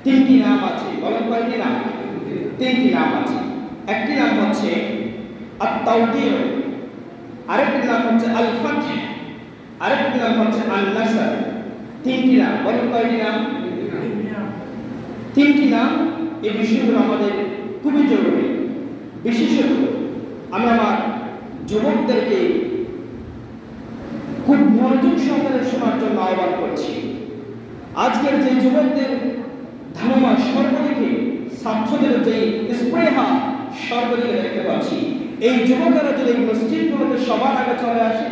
তিনটি নাম আছে। বলেন কয়টি নাম? তিনটি নাম আছে। একটি নাম হচ্ছে আত-তাওদীহ, আরেকটি নাম হচ্ছে আল-ফাতহ, আরেকটি নাম হচ্ছে আন-নাসর। তিনটি নাম। বলেন কয়টি নাম? তিনটি নাম। এই বিষয়গুলো আমাদের খুবই জরুরি। বিশেষত আমি আমার যুবকদেরকে খুব মনোযোগ সহকারে শোনার জন্য আহ্বান করছি। আজকের যে যুবকদের ধারণা সর্বদিকে, ছাত্রদের যে স্পৃহা সর্বদিকে দেখতে পাচ্ছি, এই যুবকেরা যদি মসজিদগুলোতে সবার আগে চলে আসে,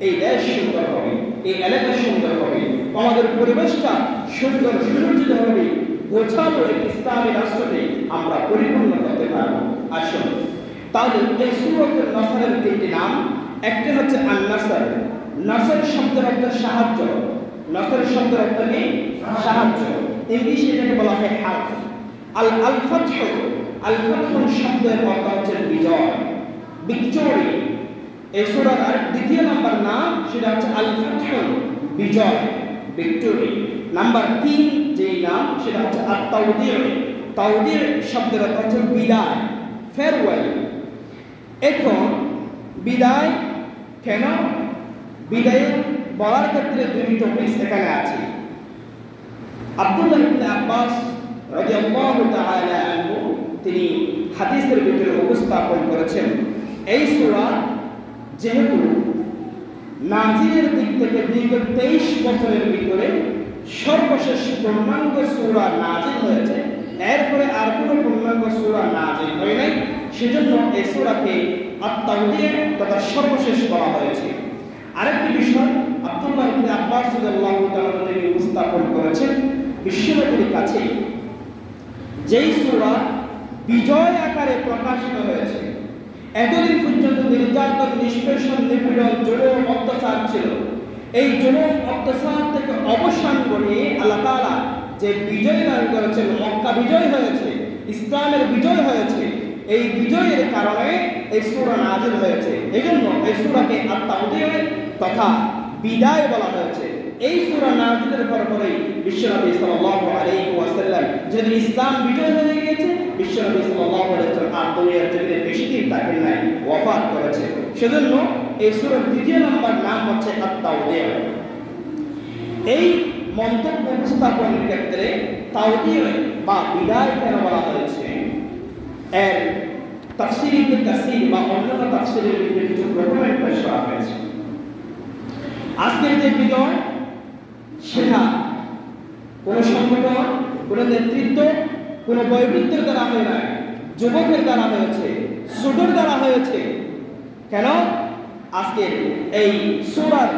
এই দেশ সুন্দর হবে, এই এলাকা সুন্দর হবে, আমাদের পরিবেশটা সুন্দর সুসজ্জিত হবে, গোছালো একটি ইসলামী রাষ্ট্রতে আমরা পরিপূর্ণ করতে পারব। আসুন তাহলে এই সূরাতুন নাসরের তিনটি নাম। একটি হচ্ছে আন-নাসর। নাসর শব্দের অর্থ সাহায্য। নাসর শব্দের অর্থ কি? সাহায্য। ইংলিশে এটাকে বলা হয় হেল্প। আল-ফাতহ, আল-ফাতহ শব্দের অর্থ হচ্ছে বিজয়, ভিক্টোরি। এই সূরার দ্বিতীয় নাম্বার নাম সেটা হচ্ছে আল-ফাতহ, বিজয়, ভিক্টোরি। নাম্বার 3 যেই নাম সেটা হচ্ছে আত-তাওদীহ। তাওদীহ শব্দের অর্থ হচ্ছে বিদায়, ফেয়ারওয়েল। এখন বিদায় কেন? বিদায় বলার ক্ষেত্রে দুটি টপিক এখানে আছে। আব্দুল্লাহ ইবনে আব্বাস রাদিয়াল্লাহু তাআলা আনহু তিনি হাদিসের ভিতরে উপস্থাপন করেছেন, এই সূরা যেহেতু নাজিলের দিক থেকে দীর্ঘ 23 বছরের ভিতরে সর্বশেষ পূর্ণাঙ্গ সূরা নাজিল হয়েছে, এরপরে আর কোনো পূর্ণাঙ্গ সূরা নাজিল হয় নাই, সেজন্য এই সূরাকে আত-তাওদীহ তথা সর্বশেষ বলা হয়েছে। আরেকটি বিষয় আব্দুল্লাহ ইবনে আব্বাস রাদিয়াল্লাহু তাআলা তিনি উপস্থাপন করেছেন, বিশ্বনবীর কাছে যেই সূরা বিজয় আকারে প্রকাশিত হয়েছে, এতদিন পর্যন্ত নির্যাতন, নিষ্পেষণ, নিপীড়ন, জুলুম, অত্যাচার ছিল, এই জুলুম অত্যাচার থেকে অবসান ঘটিয়ে আল্লাহ তাআলা যে বিজয় দান করেছেন, মক্কা বিজয় হয়েছে, ইসলামের বিজয় হয়েছে, এই বিজয়ের কারণে এই সূরা নাযিল হয়েছে। এজন্য এই সূরাকে আত-তাওদীহ তথা বিদায় বলা হয়েছে। এই সূরা নাযিলের পরপরই বিশ্বনবী সাল্লাল্লাহু আলাইহি ওয়াসাল্লাম যেদিন ইসলাম বিজয় হয়ে গিয়েছে, বিশ্বনবী সাল্লাল্লাহু আলাইহি ওয়াসাল্লাম আর দুনিয়ার জমিনে বেশি দিন থাকেন নাই, ওয়াফাত করেছে। সেজন্য এই সূরার দ্বিতীয় নাম্বার নাম হচ্ছে আত-তাওদীহ। এই মন্তব্য উপস্থাপনের ক্ষেত্রে তাওদীহ বা বিদায় কেন বলা হয়েছে, এর তাফসীর ইবনে কাসীর বা অন্যান্য তাফসীরের ভিতরে কিছু প্রবলেম পেশ করা হয়েছে। আজকের যে বিজয় সেটা কোন সংগঠন, কোন নেতৃত্ব, কোন বয়োবৃদ্ধের দ্বারা হয় নাই, যুবকের দ্বারা হয়েছে, ছোটর দ্বারা হয়েছে। কেন? আজকে এই সূরার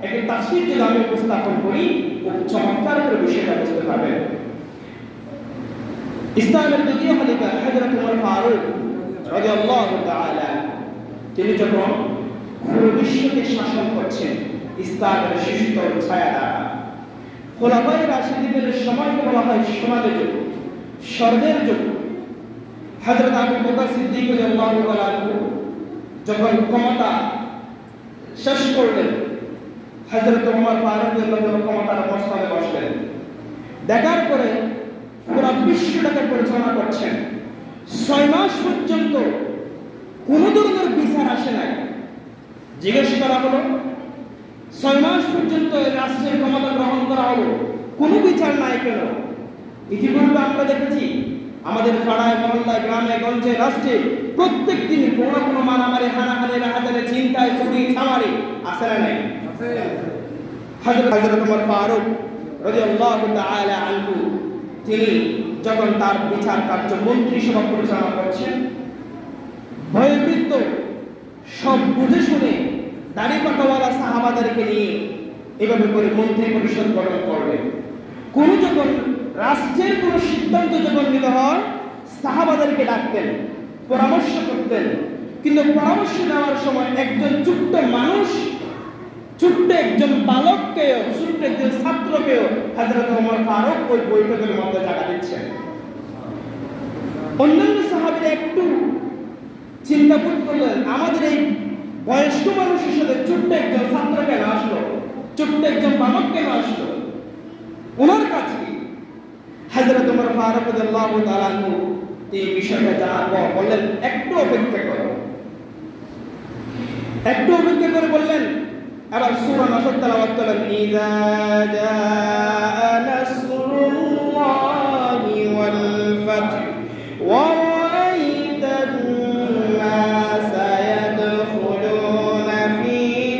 একটি তাফসীর যদি আমি উপস্থাপন করি, খুব চমৎকার করে বিষয়টা বুঝতে পারবেন। ইসলামের দ্বিতীয় খলিফা হযরত ওমর ফারুক রাদিয়াল্লাহু তাআলা তিনি যখন পুরো বিশ্বকে শাসন করছেন ইসলামের শিশুতোর ছায়া দ্বারা, খোলাফায়ে রাশিদিনের সময়কে বলা হয় সোনালী যুগ, স্বর্ণের যুগ। হযরত আবু বকর সিদ্দিক রাদিয়াল্লাহু তাআলা যখন ক্ষমতা শেষ করলেন, হযরত ওমর ফারুক রাদিয়াল্লাহু তাআলা ক্ষমতার মসনদে বসলেন। দেখার পরে পুরো বিশ্বটাকে পরিচালনা করছেন। 6 মাস পর্যন্ত কোন ধরনের বিচার আসে নাই। জিজ্ঞেস করা হলো, 6 মাস পর্যন্ত রাষ্ট্রের ক্ষমতা গ্রহণ করা হলো, কোনো বিচার নাই কেন? ইতিপূর্বে আমরা দেখেছি আমাদের পাড়ায়, মহল্লায়, গ্রামে, গঞ্জে, রাষ্ট্রে প্রত্যেক দিন কোনো না কোনো মারামারি, হানাহানি, রাহাজানি, চিন্তায়, চুরি, ছামারি আসে না নাই? হযরত ওমর ফারুক রাদিয়াল্লাহু তাআলা আনহু তিনি যখন তার বিচার কার্য মন্ত্রিসভা পরিচালনা করছেন, ভয়বৃত্ত সব বুঝে শুনে দাড়ি পাকাওয়ালা সাহাবাদেরকে নিয়ে এভাবে করে মন্ত্রী পরিষদ গঠন করলেন। কোন যখন রাষ্ট্রের কোন সিদ্ধান্ত যখন নিতে হয়, সাহাবাদেরকে ডাকতেন, পরামর্শ করতেন। কিন্তু পরামর্শ নেওয়ার সময় একজন ছোট্ট মানুষ, ছোট্ট একজন বালককেও, ছোট্ট একজন ছাত্রকেও হযরত ওমর ফারুক ওই বৈঠকের মধ্যে জায়গা দিচ্ছেন। অন্যান্য সাহাবীরা একটু চিন্তা করলেন, আমাদের এই বয়স্ক মানুষের সাথে ছোট্ট একজন ছাত্র কেন আসলো, ছোট্ট একজন বালক কেন আসলো? ওনার কাছে হযরত ওমর ফারুক রাদিয়াল্লাহু তাআলা আনহু এই বিষয়টা জানার পর বললেন, একটু অপেক্ষা করো, একটু অপেক্ষা করে বললেন। আবার সূরা নাসর তেলাওয়াত করলেন, ইযা জাআ নাসরুল্লাহি ওয়াল ফাth ওয়া রাআইতান নাসা ইয়াদখুলুনা ফি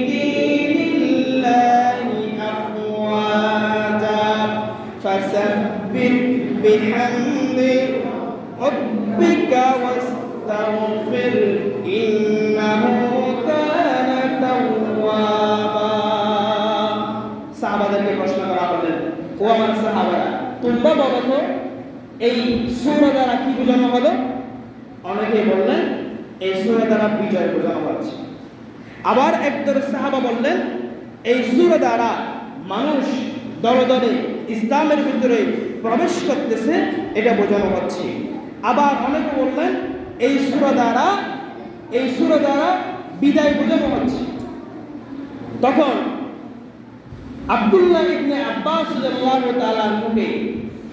দীনিল্লাহি আফওয়াজা ফাসাব্বিহ বিহামদি রাব্বিকা ওয়াস্তাগফির ইন্নাহু কানা তাওয়াবা। সাহাবাদেরকে প্রশ্ন করা হলো, ও আমার সাহাবারা, তোমরা বলো তো এই সূরা দ্বারা কি বোঝানো হলো? অনেকে বললেন এই সূরা দ্বারা বিজয় বোঝানো হচ্ছে। আবার একদল সাহাবা বললেন এই সূরা দ্বারা মানুষ দলে দলে ইসলামের ভিতরে প্রবেশ করতেছে, এটা বোঝানো হচ্ছে। আবার অনেকে বললেন এই সূরা দ্বারা বিদায় বোঝানো হচ্ছে। তখন আব্দুল্লাহ ইবনে আব্বাস রাদিয়াল্লাহু তাআলা আনহুকে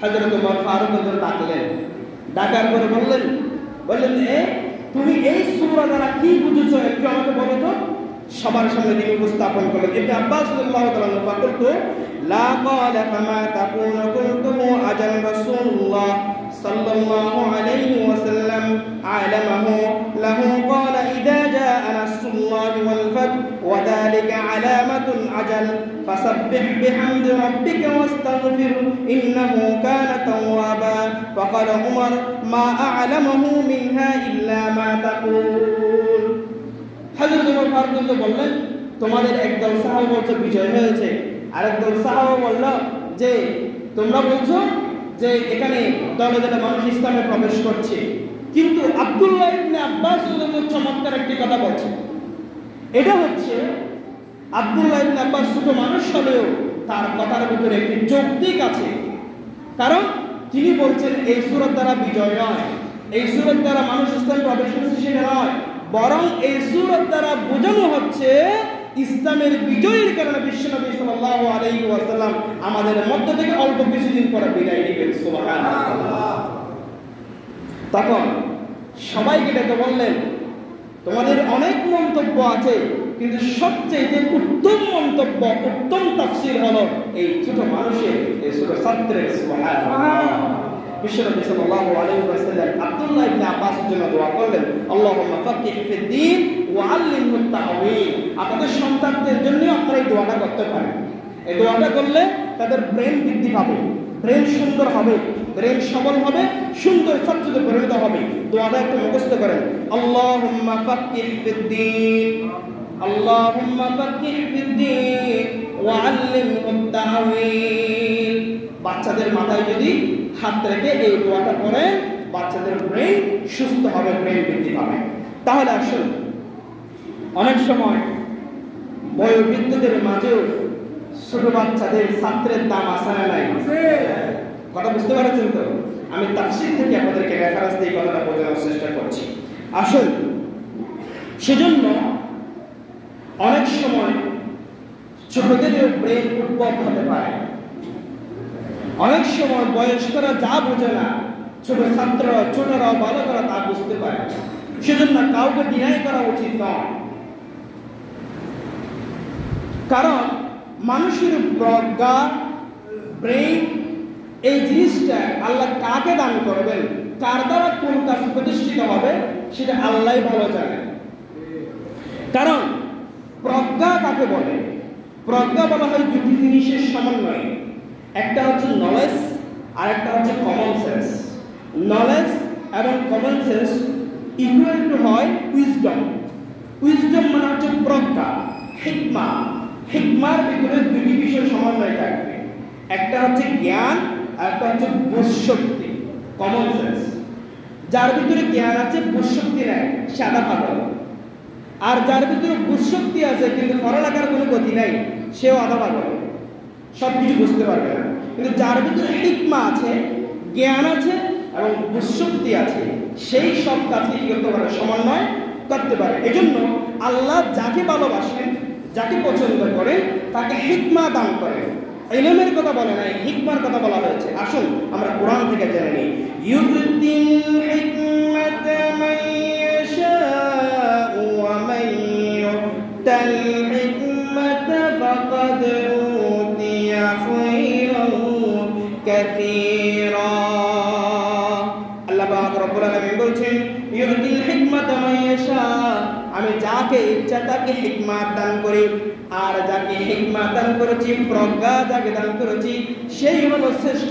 হযরত ওমর ফারুক ডাকলেন। ডাকার পরে বললেন তুমি এই সূরা দ্বারা কি বুঝেছো একটু আমাকে বলো তো। সবার সামনে তিনি উপস্থাপন করলেন। ইবনে আব্বাস রাদিয়াল্লাহু তাআলা আনহু বলতো, লা ক্বালা ফামা তাকুনু কুনতুহু আজান রাসূলুল্লাহ সাল্লাল্লাহু আলাইহি ওয়াসাল্লাম আলামাহু লাহু ক্বালা ইযা জাআ নাসরুল্লাহি ওয়াল ফাth ওয়া যালিকা আলামাতুল আজাল ফাসাব্বিহ বিহামদি রাব্বিকা ওয়াস্তাগফির ইন্নাহু কানা তাওয়াবা। ফাকালা উমর মা আ'লামাহু মিনহা ইল্লা মা তাকুল। হযরত ওমর ফারুক বললেন, তোমাদের একদল সাহাবা বলছে বিজয় হয়েছে, আরেকদল সাহাবা বলল যে তোমরা বলছো যে এখানে দলে দলে মানুষ ইসলামে প্রবেশ করছে। কিন্তু আব্দুল্লাহ ইবনে আব্বাস চমৎকার একটি কথা বলছে। এটা হচ্ছে আব্দুল্লাহ ইবনে আব্বাস ছোট মানুষ হলেও তার কথার ভিতরে একটি যৌক্তিক আছে। কারণ তিনি বলছেন এই সূরা দ্বারা বিজয় নয়, এই সূরা দ্বারা মানুষ ইসলামে প্রবেশ করছে সেটা নয়, বরং এই সূরা দ্বারা বোঝানো হচ্ছে ইসলামের বিজয়ের কারণে বিশ্বনবী সাল্লাল্লাহু আলাইহি ওয়াসাল্লাম আমাদের মধ্য থেকে অল্প কিছুদিন পরে বিদায় নেবেন। সুবহানাল্লাহ। তখন সবাইকে ডেকে বললেন, তোমাদের অনেক মন্তব্য আছে, কিন্তু সবচেয়ে উত্তম মন্তব্য, উত্তম তাফসীর হলো এই ছোট মানুষের, এই ছোট ছাত্রের। সুবহানাল্লাহ। বিশ্বনবী সাল্লাল্লাহু আলাইহি ওয়াসাল্লাম আব্দুল্লাহ ইবনে আব্বাসের জন্য দোয়া করলেন, আল্লাহুম্মা ফাক্কিহ ফিদ-দীন ওয়া আল্লিমহু আত-তা'ওয়ীল। আপনাদের সন্তানদের জন্য আপনারা এই দোয়াটা করতে পারেন। এই দোয়াটা করলে তাদের ব্রেন বৃদ্ধি পাবে, ব্রেন সুন্দর হবে, ব্রেন সবল হবে, সুন্দর ছাত্রতে পরিণত হবে। দোয়াটা একটু মুখস্থ করেন, আল্লাহুম্মা ফাক্কিহ ফিদ-দীন, আল্লাহুম্মা ফাক্কিহ ফিদ-দীন ওয়া আল্লিমহু আত-তা'ওয়ীল। বাচ্চাদের মাথায় যদি হাত রেখে এই দোয়াটা করেন, বাচ্চাদের ব্রেন সুস্থ হবে, ব্রেন বৃদ্ধি পাবে। তাহলে আসুন, অনেক সময় বয়োবৃদ্ধদের মাঝেও ছোট বাচ্চাদের ছাত্রের দাম আছে না নাই? কথা বুঝতে পারছেন তো? আমি তাফসীর থেকে আপনাদেরকে রেফারেন্স দিয়ে কথাটা বোঝানোর চেষ্টা করছি। আসুন, সেজন্য অনেক সময় ছোটদেরও ব্রেন উদ্ভব হতে পারে। অনেক সময় বয়স্করা যা বোঝে না, ছোট ছাত্ররা, ছোটরা, বালকরা তা বুঝতে পারে। সেজন্য কাউকে ডিনাই করা উচিত নয়। কারণ মানুষের প্রজ্ঞা, ব্রেন, এই জিনিসটা আল্লাহ কাকে দান করবেন, কার দ্বারা কোন কাজ প্রতিষ্ঠিত হবে, সেটা আল্লাহই ভালো জানে। কারণ প্রজ্ঞা কাকে বলে? প্রজ্ঞা বলা হয় দুটি জিনিসের সমন্বয়। একটা হচ্ছে নলেজ আর একটা হচ্ছে কমন সেন্স। নলেজ এবং কমন সেন্স ইকুয়াল টু হয় উইজডম। উইজডম মানে হচ্ছে প্রজ্ঞা, হিকমা। হিকমার ভিতরে দুটি বিষয় সমন্বয় থাকবে, একটা হচ্ছে জ্ঞান আর একটা হচ্ছে বুঝশক্তি, কমন সেন্স। যার ভিতরে জ্ঞান আছে, বুঝশক্তি নাই, সাদা পাগল। আর যার ভিতরে বুঝশক্তি আছে কিন্তু পড়ালেখার কোনো গতি নাই, সেও আধা পাগল, সব কিছু বুঝতে পারবে না। কিন্তু যার ভিতরে হিকমা আছে, জ্ঞান আছে এবং বুঝশক্তি আছে, সেই সব কাজকে কি করতে পারে? সমন্বয় করতে পারে। এজন্য আল্লাহ যাকে ভালোবাসেন, যাকে পছন্দ করেন, তাকে হিকমা দান করেন। ইলমের কথা বলে নাই, হিকমার কথা বলা হয়েছে। আসুন আমরা কোরআন থেকে জেনে নিই। ইউতিল হিকমাতা মান ইয়াশাউ ওয়া মান ইউতাল হিকমাতা ফাকাদ উতিয়া খায়রান কাসীরা। আল্লাহ পাক রব্বুল আলামিন বলছেন, ইউতিল হিকমাতা মান ইয়াশা, আমি যাকে ইচ্ছা তাকে হিকমত দান করি, আর যাকে হিকমত দান করেছি, প্রজ্ঞা যাকে দান করেছি, সেই হলো শ্রেষ্ঠ,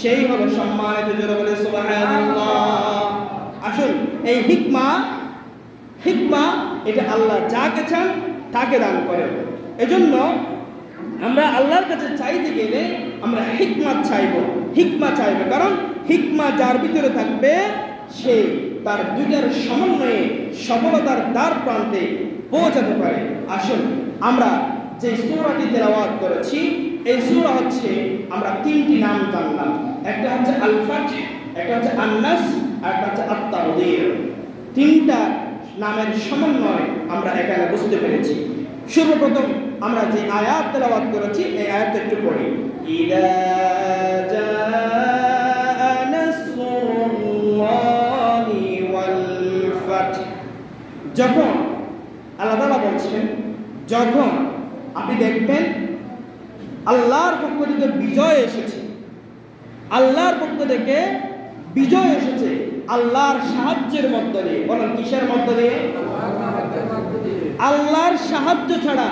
সেই হলো সম্মানিত। জোরে বলে সুবহানাল্লাহ। আসুন, এই হিকমা এটা আল্লাহ যাকে চান তাকে দান করেন। এজন্য আমরা আল্লাহর কাছে চাইতে গেলে আমরা হিকমত চাইবো, কারণ হিকমা যার ভিতরে থাকবে সে তার দুইটার সমন্বয়ে সফলতার দ্বার প্রান্তে পৌঁছাতে পারে। আসুন, আমরা যে সূরাটি তেলাওয়াত করেছি, এই সূরা হচ্ছে আমরা তিনটি নাম জানলাম, একটা হচ্ছে আল ফাতহ, একটা হচ্ছে আন-নাস, আর একটা হচ্ছে আত-তাওদীর। তিনটা নামের সমন্বয় আমরা এখানে বুঝতে পেরেছি। সর্বপ্রথম আমরা যে আয়াত তেলাওয়াত করেছি, এই আয়াতটা একটু পড়ি। ইদা জাআ নাসরুল্লাহি ওয়াল ফাতহ, যখন আল্লাহ তাআলা বলছেন, যখন আপনি দেখবেন আল্লাহর পক্ষ থেকে বিজয় এসেছে, আল্লাহর পক্ষ থেকে বিজয় এসেছে আল্লাহর সাহায্যের মধ্য দিয়ে। বলেন কিসের মধ্য দিয়ে? আল্লাহর সাহায্য ছাড়া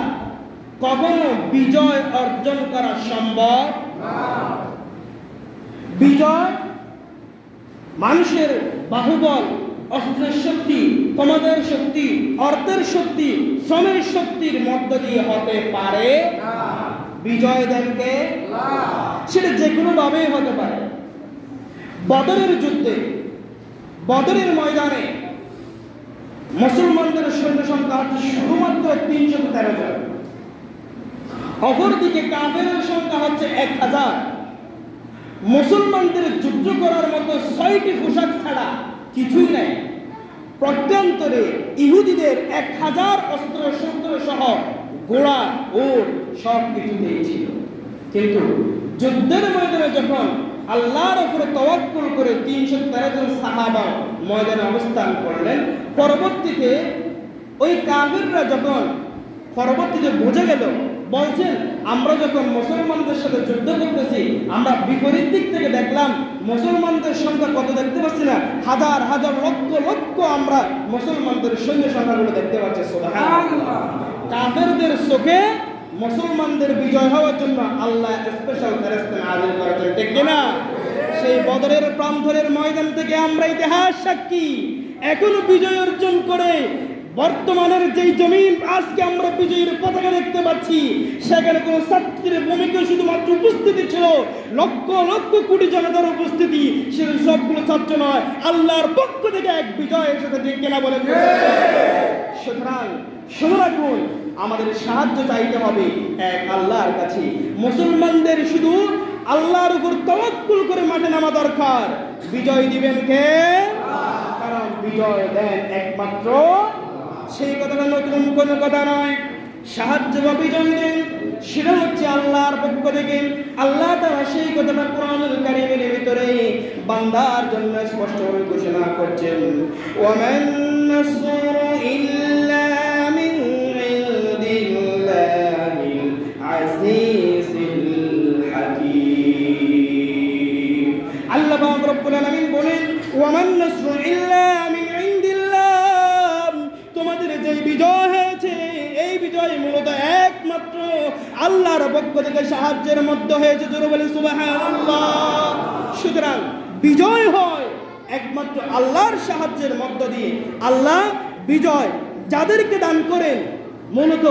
কখনো বিজয় অর্জন করা সম্ভব না। বিজয় মানুষের বাহুবল, অস্ত্রের শক্তি, ক্ষমতার শক্তি, অর্থের শক্তি, শ্রমের শক্তির মধ্য দিয়ে হতে পারে না। বিজয় দেন কে? সেটা যে কোনো ভাবেই হতে পারে। বদরের যুদ্ধে, বদরের ময়দানে মুসলমানদের সৈন্য সংখ্যা হচ্ছে শুধুমাত্র 313 জন, অপরদিকে কাফেরের সংখ্যা হচ্ছে 1000। মুসলমানদের যুদ্ধ করার মতো 6টি পোশাক ছাড়া কিছুই নাই। প্রত্যন্তরে ইহুদিদের 1000 অস্ত্র শস্ত্র সহ ঘোড়া, উট সব কিছু দিয়েছিল। কিন্তু যুদ্ধের ময়দানে যখন আল্লাহর উপরে তাওয়াক্কুল করে 313 জন সাহাবা ময়দানে অবস্থান করলেন, পরবর্তীতে ওই কাফেররা যখন পরবর্তীতে বুঝে গেল, বলছেন আমরা যখন মুসলমানদের সাথে যুদ্ধ করতেছি, আমরা বিপরীত দিক থেকে দেখলাম মুসলমানদের সংখ্যা কত দেখতে পাচ্ছি না, হাজার হাজার লক্ষ লক্ষ আমরা মুসলমানদের সৈন্য সংখ্যাগুলো দেখতে পাচ্ছি। সুবহানাল্লাহ। কাফেরদের চোখে মুসলমানদের বিজয় হওয়ার জন্য আল্লাহ স্পেশাল ফেরেশতা নাযিল করেছেন, ঠিক কিনা? সেই বদরের প্রান্তরের ময়দান থেকে আমরা ইতিহাস সাক্ষী, এখনো বিজয় অর্জন করে বর্তমানের যেই জমিন আজকে আমরা বিজয়ের পতাকা দেখতে পাচ্ছি, সেখানে কোনো ছাত্রের ভূমিকা শুধুমাত্র উপস্থিতি ছিল, লক্ষ লক্ষ কোটি জনতার উপস্থিতি, সে সবগুলো ছাত্র নয়, আল্লাহর পক্ষ থেকে এক বিজয় এসেছে, ঠিক কিনা বলেন? সুতরাং শুনে রাখুন, আমাদের সাহায্য চাইতে হবে এক আল্লাহর কাছে। মুসলমানদের শুধু আল্লাহর উপর তাওয়াক্কুল করে মাঠে নামা দরকার। বিজয় দিবেন কে? কারণ বিজয় দেন একমাত্র, সেই কথাটা নতুন কোনো কথা নয়। সাহায্য বা বিজয় দেন সেটা হচ্ছে আল্লাহর পক্ষ থেকে। আল্লাহ তাআলা সেই কথাটা কোরআনুল কারীমের ভিতরে বান্দার জন্য স্পষ্ট করে ঘোষণা করছেন, ওয়া মান নাসরু ইল্লা মিন ইনদিল্লাহিল আজিজিল হাকীম। আল্লাহ পাক রব্বুল আলামিন বলেন, ওয়া মান নাসরু ইল্লা মিন ইনদিল্লাহ, তোমাদের যে বিজয় হয়েছে এই বিজয় মূলত একমাত্র আল্লাহর পক্ষ থেকে সাহায্যের মধ্যে হয়েছে। জোরে বলে সুবহানাল্লাহ। সুতরাং বিজয় হয় একমাত্র আল্লাহর সাহায্যের মধ্য দিয়ে। আল্লাহ বিজয় যাদেরকে দান করেন, মূলত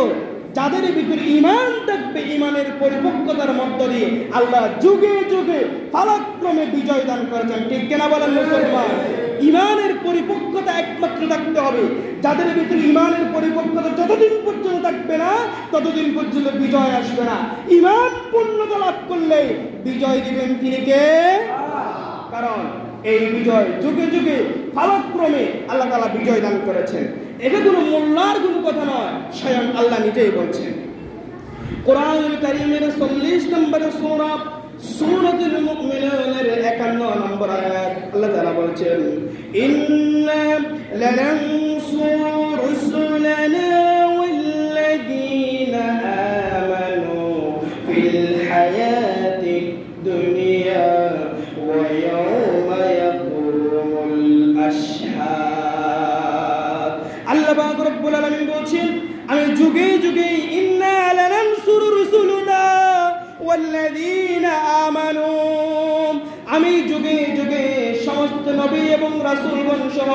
যাদের ভিতরে ঈমান থাকবে, ঈমানের পরিপক্কতার মধ্য দিয়ে আল্লাহ যুগে যুগে পালাক্রমে বিজয় দান করেছেন, ঠিক কিনা বলেন মুসলমান? ঈমানের পরিপক্কতা একমাত্র থাকতে হবে। যাদের ভিতরে ঈমানের পরিপক্কতা যতদিন পর্যন্ত থাকবে না, ততদিন পর্যন্ত বিজয় আসবে না। ঈমান পূর্ণতা লাভ করলে বিজয় দিবেন তিনি কে? কারণ এই বিজয় যুগে যুগে পালাক্রমে আল্লাহ তাআলা বিজয় দান করেছেন। এটা কোনো মোল্লার কোনো কথা নয়, স্বয়ং আল্লাহ নিজেই বলছেন। কোরআনুল কারীমের 40 নম্বর সূরা সূরাতুল মুমিনুনের 51 নম্বর বলছেন ইন্না লানানসুরু রুসুলানা ওয়াল্লাযীনা আমানু ফিল হায়াতিদ দুনিয়া ওয়া ইয়াওমা ইয়াকুমুল আশহাদ। আল্লাহ পাক রব্বুল আলামিন বলছেন আমি যুগে যুগে ইন্না লানানসুরু রুসুলানা ওয়াল্লাযীনা আমানু, আমি যুগে যুগে সমস্ত নবী এবং রাসূলগণ সহ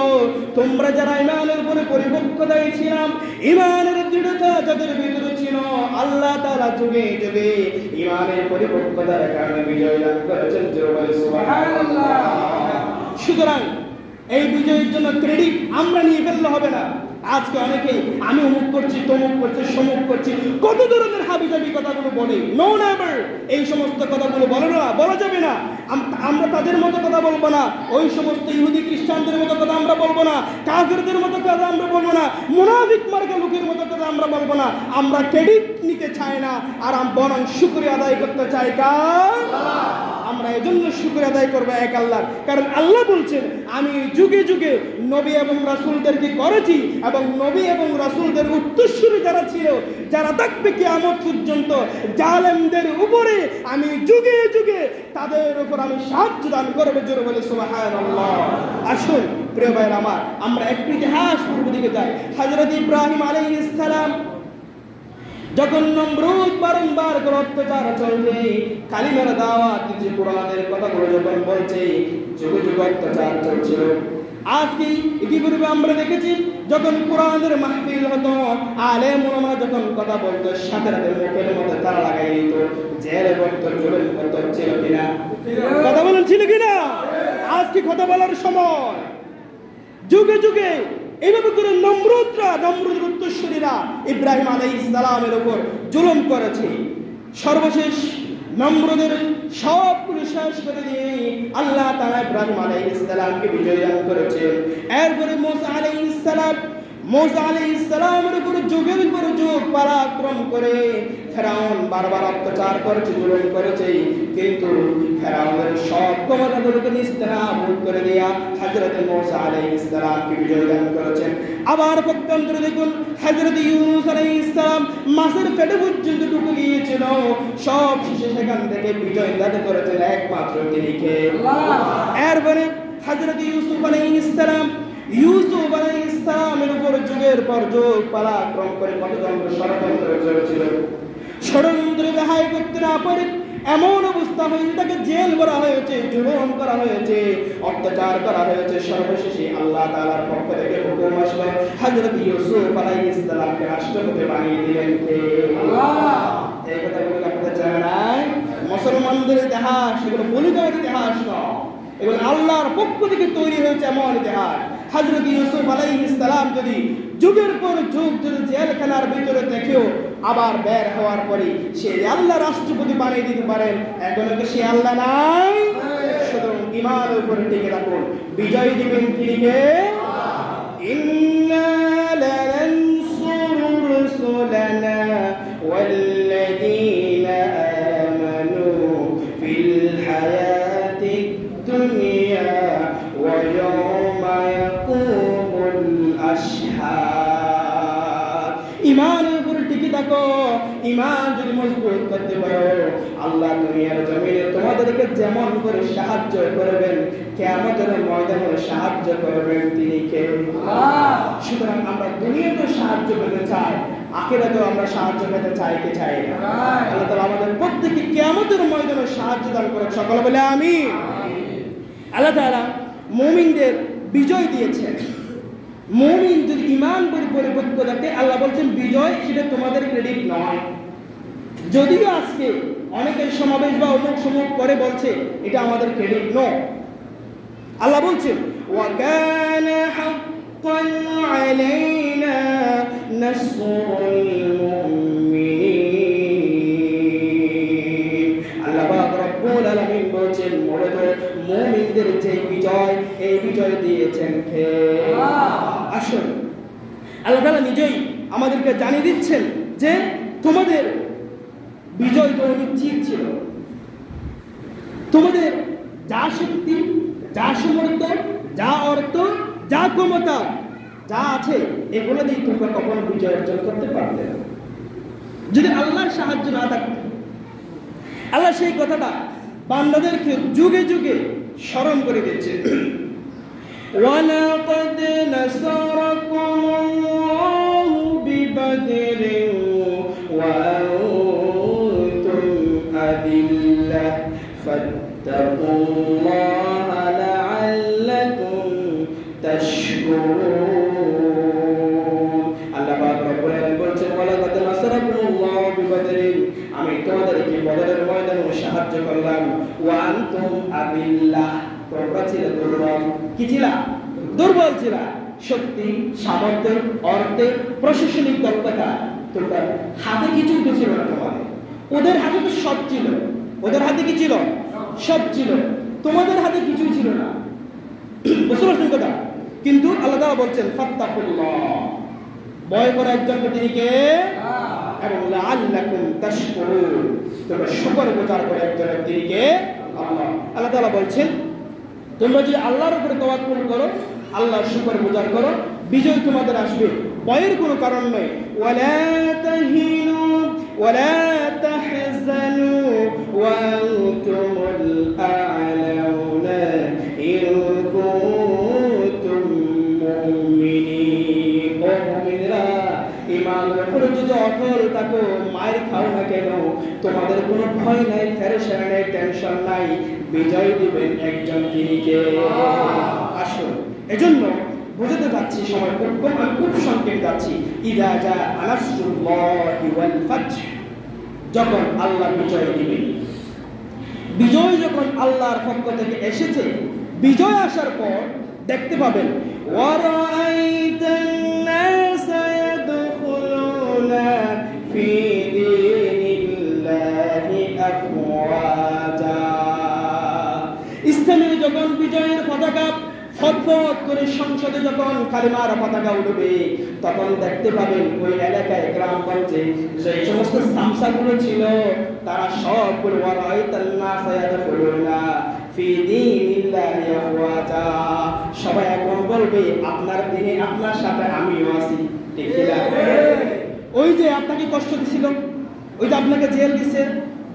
তোমরা যারা ঈমানের উপরে পরিপক্কতায় ছিলাম, ঈমানের দৃঢ়তা যাদের ভিতরে ছিল, আল্লাহ তাআলা যুগে যুগে ঈমানের পরিপক্কতার কারণে বিজয় লাভ করেছেন। সুবহানাল্লাহ। সুতরাং এই বিজয়ের জন্য ক্রেডিট আমরা নিয়ে ফেললে হবে না। আজকে অনেকেই আমি অমুক করছি, তমুক করছি, সমুক করছি, কত ধরনের হাবিজাবি কথাগুলো বলে। নো নেভার, এই সমস্ত কথাগুলো বলা যাবে না। আমরা তাদের মতো কথা বলবো না, ওই সমস্ত ইহুদি খ্রিস্টানদের মতো কথা আমরা বলবো না, কাফিরদের মতো কথা আমরা বলবো না, মুনাফিক মার্কা লোকের মতো কথা আমরা বলবো না। আমরা ক্রেডিট নিতে চাই না, আর বরং শুকরিয়া আদায় করতে চাই কার? আমরা এজন্য শুকরিয়া আদায় করবো এক আল্লাহর, কারণ আল্লাহ বলছেন আমি যুগে যুগে নবী এবং রাসূলদেরকে করেছি, এবং নবী এবং রাসূলদের উত্তরসূরি যারা ছিল, যারা থাকবে কিয়ামত পর্যন্ত জালেমদের উপরে আমি যুগে যুগে তাদের উপর আমি সাহায্য দান করবো। জোরে বলে সুবহানাল্লাহ। আসুন প্রিয় ভাইরা আমার, আমরা একটু ইতিহাস পূর্ব দিকে যাই। হযরত ইব্রাহিম আলাইহিস সালাম যখন নমরুদ বারংবার করে অত্যাচার চলবে, কালিমার দাওয়াত দিতে, কোরআনের কথাগুলো যখন বলছে, যুগে যুগে অত্যাচার চলছিল। আজকে ইতিপূর্বে আমরা দেখেছি যখন কোরআনের মাহফিল হতো, আলেম ওলামা যখন কথা বলতো, সাথে সাথে মুখের মধ্যে তালা লাগাই দিত, জেলে পড়তো, জেলের পড়তো। ছিল কিনা? কথা বলেন ছিল কিনা? আজকে কথা বলার সময়। যুগে যুগে এইভাবে করে নমরুদের উত্তরসূরিরা ইব্রাহিম আলাইহিস সালামের উপর জুলুম করেছে। সর্বশেষ নমরুদের সবগুলো শেষ করে দিয়ে আল্লাহ তাআলা ইব্রাহিম আলাইহিস সালামকে বিজয় দান করেছেন। এরপরে মুসা আলাইহিস সালামের উপর যুগের পর যুগ পরাক্রম করে ফেরাউন বারবার অত্যাচার করেছে, জুলুম করেছে, কিন্তু ফেরাউনের সব ক্ষমতাগুলোকে নিস্তেনাবুদ করে দেয়া হযরত মুসা আলাইহিস সালামকে বিজয় দান করেছেন। আবার পক্ষান্তরে দেখুন হযরত ইউনূস আলাইহিস সালাম মাছের পেটে পর্যন্ত ঢুকে গিয়েছিল, সব শেষে সেখান থেকে বিজয় দান করেছেন একমাত্র তিনি কে? আল্লাহ। এরপরে হযরত ইউসুফ আলাইহিস সালামের উপর যুগের পর যুগ পরাক্রম করে কতজনকে ষড়যন্ত্র চলেছিল। ষড়যন্ত্র রেহাই করতে না পারে এমন অবস্থা হয়েছে, তাকে জেল করা হয়েছে, জুলুম করা হয়েছে, অত্যাচার করা হয়েছে। সর্বশেষে আল্লাহ তাআলার পক্ষ থেকে হুকুম আসলো, হযরত ইউসুফ আলাইহিস সালামকে রাষ্ট্রপতি বানিয়ে দিলেন কে? আল্লাহ। এই কথাগুলো আপনারা জানেন? মুসলমানদের ইতিহাস, এগুলো বলিদানের ইতিহাস নয়, এগুলো আল্লাহর পক্ষ থেকে তৈরি হয়েছে এমন ইতিহাস। হযরত ইউসুফ আলাইহিস সালাম যদি যুগের পর যুগ যদি জেলখানার ভিতরে থেকেও আবার বের হওয়ার পরে সে আল্লাহ রাষ্ট্রপতি বানিয়ে দিতে পারেন, এখন কি সে আল্লাহ নাই? সুতরাং ঈমানের উপর টিকে থাকুন, বিজয় দিবেন তিনি কে? ইন্না লানানসুরু রুসুলানা ওয়াল্লাযীনা আমানু ফিল হায়াতিদ দুনিয়া ওয়া ইয়াওমা ইয়াকুমুল আশহাদ। ঈমানের উপর টিকে থাকো, ঈমান যদি মজবুত করতে পারো, আল্লাহ দুনিয়ার জমিনে তোমাদেরকে যেমন করে সাহায্য করবেন, কিয়ামতের ময়দানে সাহায্য করবেন তিনি কে? আল্লাহ। সুতরাং আমরা দুনিয়াতেও সাহায্য পেতে চাই, আখিরাতেও আমরা সাহায্য পেতে চাই কি চাই না? আল্লাহ তাআলা আমাদের প্রত্যেককে কিয়ামতের ময়দানে সাহায্য দান করুন, সকলে বলে আমিন। আল্লাহ তাআলা মুমিনদের বিজয় দিয়েছেন। মুমিন যদি ঈমান পরিপক্ক থাকে, আল্লাহ বলছেন বিজয় সেটা তোমাদের ক্রেডিট নয়। যদিও আজকে অনেকের সমাবেশ বা অমুক সমুক করে বলছে এটা আমাদের ক্রেডিট নয়। আল্লাহ বলছেন ওয়া কানা হাক্কান আলাইনা নাসরুল মুমিনিন। আল্লাহ পাক রব্বুল আলামিন বলছেন মূলত মুমিনদের যে বিজয়, এই বিজয় দিয়েছেন কে? আল্লাহ। আসুন আল্লাহ তাআলা নিজেই আমাদেরকে জানিয়ে দিচ্ছেন যে তোমাদের বিজয় তো নিশ্চিত ছিল, তোমাদের যা শক্তি, যা সামর্থ্য, যা অর্থ, যা ক্ষমতা, যা আছে, এগুলো দিয়ে তোমরা কখনো বিজয় অর্জন করতে পারবে না যদি আল্লাহর সাহায্য না থাকতো। আল্লাহ সেই কথাটা বান্দাদেরকে যুগে যুগে স্মরণ করে দিচ্ছে। وَلَقَدْ نَصَرَكُمُ اللَّهُ بِبَدْرٍ وَأَنْتُمْ أَذِلَّةٌ فَاتَّقُوا اللَّهَ لَعَلَّكُمْ تَشْكُرُونَ। আল্লাহ পাক রব্বুল আলামিন বলছেন, وَلَقَدْ نَصَرَكُمُ اللَّهُ بِبَدْرٍ, আমি তোমাদেরকে বদরের ময়দানে সাহায্য করলাম। وَأَنْتُمْ أَذِلَّةٌ, তোমরা ছিলে দুর্বল। কি ছিল? দুর্বল ছিল। শক্তি, সামর্থ্য, অর্থে, প্রশাসনিক দক্ষতা, তোমরা হাতে কিছুই তো ছিল না তোমাদের। ওদের হাতে তো সব ছিল। ওদের হাতে কি ছিল? সব ছিল। তোমাদের হাতে কিছুই ছিল না। বুঝতে পারছেন কথা? কিন্তু আল্লাহ তাআলা বলছেন ফাত্তাকুল্লাহ, ভয় করে একজনকে, তিনি কে? এবং লাআল্লাকুম তাশকুরুন, তোমরা শুকরগুজার করে একজনের, তিনি কে? আল্লাহ। আল্লাহ তাআলা বলছেন তোমরা যদি আল্লাহর উপরে তাওয়াক্কুল করো, আল্লাহর শুকরগুজার করো, বিজয় তোমাদের আসবে, ভয়ের কোনো কারণ নেই। ওয়ালা তাহিনু ওয়ালা তাহজানু ওয়া আনতুমুল আ'লাউনা ইন কুনতুম মুমিনিন। ও মুমিনরা, ঈমানের উপরে যদি অটল থাকো, মায়ের খাও না কেন, তোমাদের কোনো ভয় নাই, ফেরেশান নাই, টেনশন নাই, বিজয় দিবেন একজন, তিনি কে? আসুন, এজন্য বুঝতে যাচ্ছি, সময় খুব কম, আমি খুব সংক্ষেপে যাচ্ছি। ইযা জা নাসরুল্লাহি ওয়াল ফাতহ, যখন আল্লাহ বিজয় দিবেন, বিজয় যখন আল্লাহর পক্ষ থেকে এসেছে, বিজয় আসার পর দেখতে পাবেন ওয়ারাআইতান নাসা ইয়াদখুলুনা ফি দীনিল্লাহি আফওয়াজা। ইসলামের যখন বিজয়ের পতাকা ফটফট করে সংসদে যখন কালিমার পতাকা উঠবে, তখন দেখতে পাবেন ওই এলাকায়, গ্রামগঞ্জে যে সমস্ত সামসাগুলো ছিল, তারা সবগুলো ওয়ারাআইতান নাসা ইয়াদখুলুনা ফি দীনিল্লাহি আফওয়াজা, সবাই এখন বলবে আপনার দিনে আপনার সাথে আমিও আছি। ঠিক কি না? ওই যে আপনাকে কষ্ট দিছিল, ওই যে আপনাকে জেল দিছে,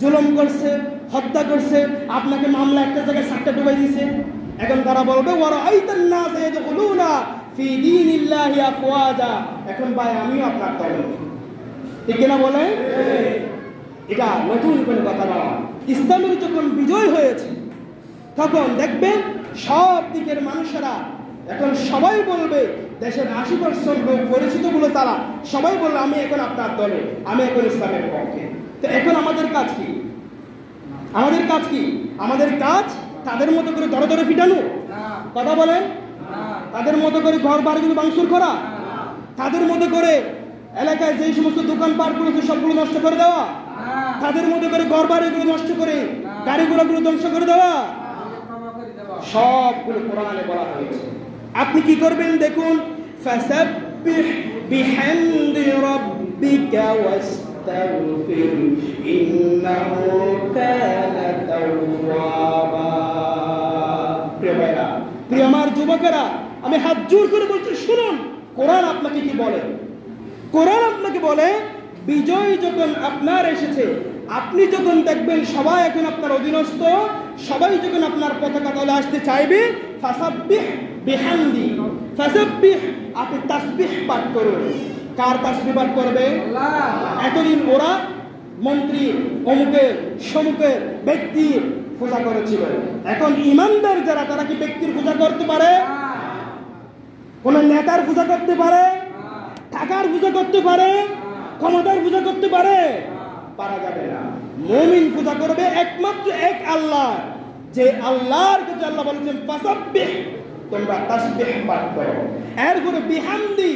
জুলুম করছে, হত্যা করছে, আপনাকে মামলা একটা জায়গায় সাতটা ডুবাই দিছে, এখন তারা বলবে ওয়ারাআইতান নাসা ইয়াদখুলুনা ফি দীনিল্লাহি আফওয়াজা, এখন ভাই আমিও আপনার দলে। ঠিক কি না বলে? এটা নতুন কোনো কথা না। ইসলামের যখন বিজয় হয়েছে, তখন দেখবেন সব দিকের মানুষেরা এখন সবাই বলবে, দেশের 80% লোক পরিচিত গুলো তারা সবাই বলবে আমি এখন আপনার দলে, আমি এখন ইসলামের পক্ষে। তো এখন আমাদের কাজ কি? আমাদের কাজ কি? আমাদের কাজ তাদের মতো করে ধরে ধরে পিটানো, কথা বলেন, তাদের মতো করে ঘর বাড়িগুলো ভাঙচুর করা, তাদের মতো করে এলাকায় যে সমস্ত দোকানপাটগুলো সবগুলো নষ্ট করে দেওয়া, তাদের মতো করে ঘর বাড়িগুলো নষ্ট করে গাড়িগুলো ধ্বংস করে দেওয়া, সবগুলো কোরআনে বলা হয়েছে। আপনি কি করবেন দেখুন, ফাসাব্বিহ বিহামদি রাব্বিকা ওয়াস্তাগফির ইন্নাহু কানা তাওয়াবা। প্রিয় ভাইরা, প্রিয় আমার যুবকেরা, আমি হাত জোর করে বলছি, শুনুন কোরআন আপনাকে কি বলে। কোরআন আপনাকে বলে বিজয় যখন আপনার এসেছে, আপনি যখন দেখবেন সবাই এখন আপনার অধীনস্থ, সবাই যখন আপনার পতাকা তলে আসতে চাইবে, ফাসাব্বিহ বিহামদি, ফাসাব্বিহ, আপনি তাসবিহ পাঠ করুন। কার তাসবিহ পাঠ করবে? এতদিন ওরা মন্ত্রী, অমুকের সমুকের ব্যক্তির পূজা করেছিল, এখন ইমানদার যারা, তারা কি ব্যক্তির পূজা করতে পারে? কোন নেতার পূজা করতে পারে? টাকার পূজা করতে পারে? ক্ষমতার পূজা করতে পারে? পারা যাবে না। মুমিন পূজা করবে একমাত্র এক আল্লাহ, যে আল্লাহর কাছে আল্লাহ বলেছেন ফাসাব্বিহ, তোমরা তাসবিহ পাঠ করো। এরপরে বিহামদি,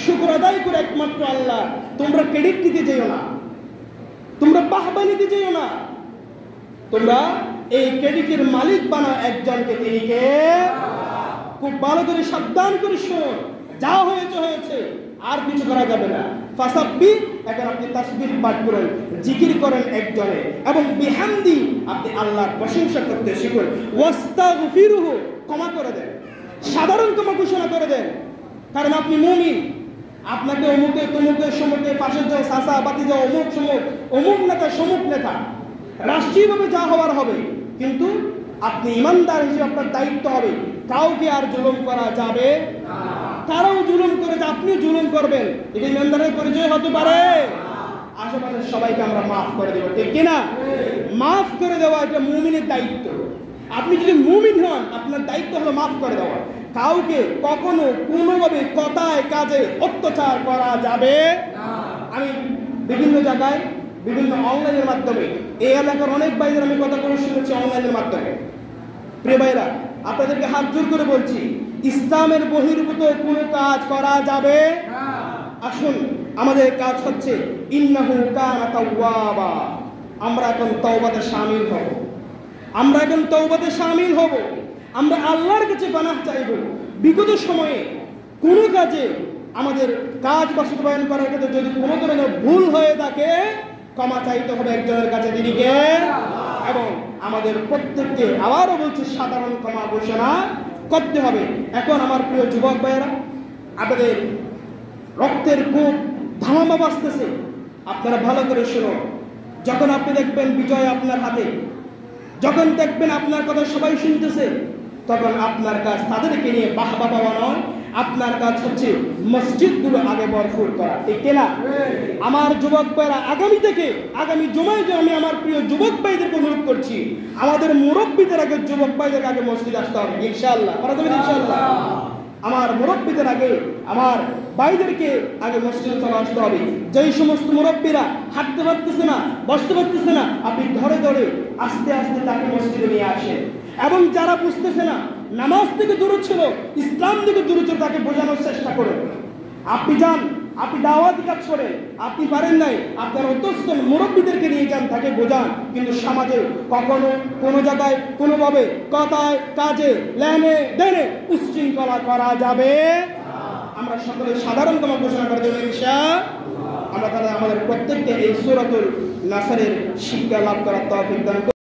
শুকর আদায় করে একমাত্র আল্লাহ, তোমরা ক্রেডিট দিতে যেও না, তোমরা বাহবা নিতে যেও না, তোমরা এই ক্রেডিটের মালিক বানাও একজনকে, তিনি কে? খুব ভালো করে সাবধান করে শোন, যা হয়েছে হয়েছে, আর কিছু করা যাবে না। ফাসাব্বিহ, এখন আপনি তাসবিহ পাঠ করেন, জিকির করেন একজনে, এবং বিহামদি, আপনি আল্লাহর প্রশংসা করতে শিখুন। ওয়াস্তাগফিরুহু, ক্ষমা করে দেন। সাধারণতম ঘোষণা করে দেন, কারণ আপনি মুমিন। আপনাকে অমুকে তমুকে সমুকে পাশের যাও সাসা বাতি যাও অমুক সমুক অমুক নেতা সমুক নেতা রাষ্ট্রীয়ভাবে যা হওয়ার হবে, কিন্তু আপনি ইমানদার হিসেবে আপনার দায়িত্ব হবে কাউকে আর জুলুম করা যাবে না। তারাও জুলুম করে যে আপনিও জুলুম করবেন, এটা ইমানদারের পরিচয় হতে পারে? আশেপাশের সবাইকে আমরা মাফ করে দেবো, ঠিক কিনা? মাফ করে দেওয়া এটা মুমিনের দায়িত্ব। আপনি যদি মুমিন হন, আপনার দায়িত্ব হলো মাফ করে দেওয়া। কাউকে কখনো কোনোভাবে কথায় কাজে অত্যাচার করা যাবে না। আমি বিভিন্ন জায়গায় বিভিন্ন অনলাইনের মাধ্যমে এই এলাকার অনেক ভাইদের আমি কথা বলে শুনেছি অনলাইনের মাধ্যমে। প্রিয় ভাইরা, আপনাদেরকে হাত জোর করে বলছি, ইসলামের বহির্ভূত কোনো কাজ করা যাবে না। আসুন, আমাদের কাজ হচ্ছে ইন্নাহু কানা তাওয়াবা। আমরা এখন তওবাতে শামিল হব, আমরা এখন তওবাতে শামিল হব। আমরা আল্লাহর কাছে পানাহ চাইব। বিগত সময়ে কোনো কাজে আমাদের কাজ বাস্তবায়ন করার ক্ষেত্রে যদি কোনো ধরনের ভুল হয়ে থাকে, ক্ষমা চাইতে হবে একজনের কাছে, তিনি কে? এবং আমাদের প্রত্যেককে আবারও বলছি সাধারণ ক্ষমা ঘোষণা করতে হবে। এখন আমার প্রিয় যুবক ভাইয়েরা, আপনাদের রক্তের কূপ ধামামা বাজতেছে, আপনারা ভালো করে শুনুন। যখন আপনি দেখবেন বিজয় আপনার হাতে, যখন দেখবেন আপনার কথা সবাই শুনতেছে, তখন আপনার কাজ তাদেরকে নিয়ে বাহবা পাওয়া নয়, আপনার কাজ হচ্ছে মসজিদগুলো আগে ভরপুর করা, ঠিক কিনা? আমার যুবক ভাইরা, আগামী থেকে আগামী জুমায় যে আমি আমার প্রিয় যুবক ভাইদেরকে অনুরোধ করছি, আমাদের মুরব্বীদের আগে যুবক ভাইদের আগে মসজিদ আসতে হবে ইনশাআল্লাহ। ইনশাআল্লাহ আমার মুরব্বীদের আগে আমার ভাইদেরকে আগে মসজিদে চলে আসতে হবে। যেই সমস্ত মুরব্বীরা হাঁটতে পারতেছে না, বসতে পারতেছে না, আপনি ধরে ধরে আস্তে আস্তে তাকে মসজিদে নিয়ে আসেন। এবং যারা বুঝতেছে না, নামাজ থেকে দূরে ছিল, ইসলাম থেকে দূরে ছিল, তাকে বোঝানোর চেষ্টা করেন। আপনি যান, আপনি দাওয়াতি কাজ করেন, আপনি পারেন নাই, আপনার অন্তস্থ মুরব্বীদেরকে নিয়ে যান, তাকে বোঝান। কিন্তু সমাজে কখনো কোনো জায়গায় কোনোভাবে কথায় কাজে লেনে দেনে উচ্ছৃঙ্খলা করা যাবে। আমরা সকলে সাধারণতম ঘোষণা করে দেব ইনশাআল্লাহ। আমরা তাহলে আমাদের প্রত্যেককে এই সূরাতুল নাসরের শিক্ষা লাভ করার তৌফিক দান।